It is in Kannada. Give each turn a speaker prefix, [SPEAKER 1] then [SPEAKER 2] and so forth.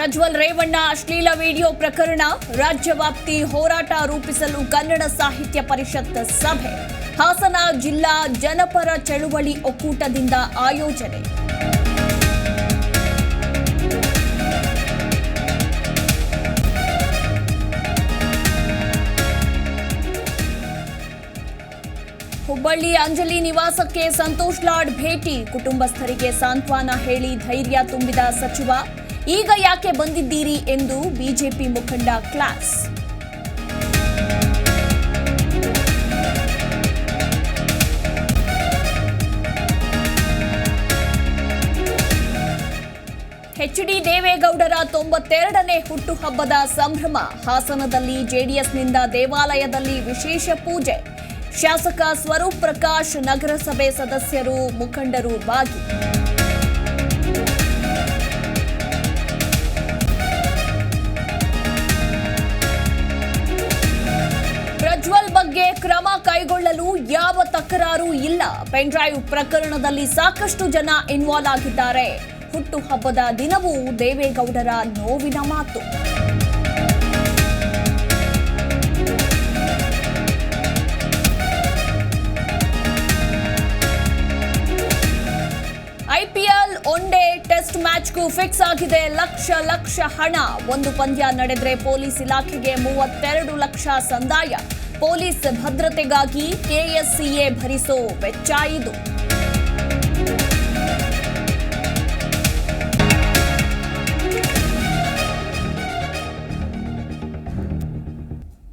[SPEAKER 1] ಪ್ರಜ್ವಲ್ ರೇವಣ್ಣ ಅಶ್ಲೀಲ ವಿಡಿಯೋ ಪ್ರಕರಣ ರಾಜ್ಯವ್ಯಾಪ್ತಿ ಹೋರಾಟ ರೂಪಿಸಲು ಕನ್ನಡ ಸಾಹಿತ್ಯ ಪರಿಷತ್ ಸಭೆ. ಹಾಸನ ಜಿಲ್ಲಾ ಜನಪರ ಚಳುವಳಿ ಒಕ್ಕೂಟದಿಂದ ಆಯೋಜನೆ. ಹುಬ್ಬಳ್ಳಿ ಅಂಜಲಿ ನಿವಾಸಕ್ಕೆ ಸಂತೋಷ್ ಲಾಡ್ ಭೇಟಿ. ಕುಟುಂಬಸ್ಥರಿಗೆ ಸಾಂತ್ವನ ಹೇಳಿ ಧೈರ್ಯ ತುಂಬಿದ ಸಚಿವ. ಈಗ ಯಾಕೆ ಬಂದಿದ್ದೀರಿ ಎಂದು ಬಿಜೆಪಿ ಮುಖಂಡ ಕ್ಲಾಸ್. ಎಚ್ಡಿ ದೇವೇಗೌಡರ 92ನೇ ಹುಟ್ಟುಹಬ್ಬದ ಸಂಭ್ರಮ. ಹಾಸನದಲ್ಲಿ ಜೆಡಿಎಸ್ನಿಂದ ದೇವಾಲಯದಲ್ಲಿ ವಿಶೇಷ ಪೂಜೆ. ಶಾಸಕ ಸ್ವರೂಪ್ ಪ್ರಕಾಶ್, ನಗರಸಭೆ ಸದಸ್ಯರು, ಮುಖಂಡರು ಭಾಗಿ. ಪ್ರಜ್ವಲ್ ಬಗ್ಗೆ ಕ್ರಮ ಕೈಗೊಳ್ಳಲು ಯಾವ ತಕರಾರು ಇಲ್ಲ. ಪೆನ್ಡ್ರೈವ್ ಪ್ರಕರಣದಲ್ಲಿ ಸಾಕಷ್ಟು ಜನ ಇನ್ವಾಲ್ವ್ ಆಗಿದ್ದಾರೆ. ಹುಟ್ಟುಹಬ್ಬದ ದಿನವೂ ದೇವೇಗೌಡರ ನೋವಿನ ಮಾತು. ಐಪಿಎಲ್ ಒನ್-ಡೇ ಟೆಸ್ಟ್ ಮ್ಯಾಚ್ಗೂ ಫಿಕ್ಸ್ ಆಗಿದೆ. ಲಕ್ಷ ಹಣ. ಒಂದು ಪಂದ್ಯ ನಡೆದರೆ ಪೊಲೀಸ್ ಇಲಾಖೆಗೆ 32 ಲಕ್ಷ ಸಂದಾಯ. ಪೊಲೀಸ್ ಭದ್ರತೆಗಾಗಿ ಕೆಎಸ್ಸಿಎ ಭರಿಸೋ ವೆಚ್ಚ ಇದು.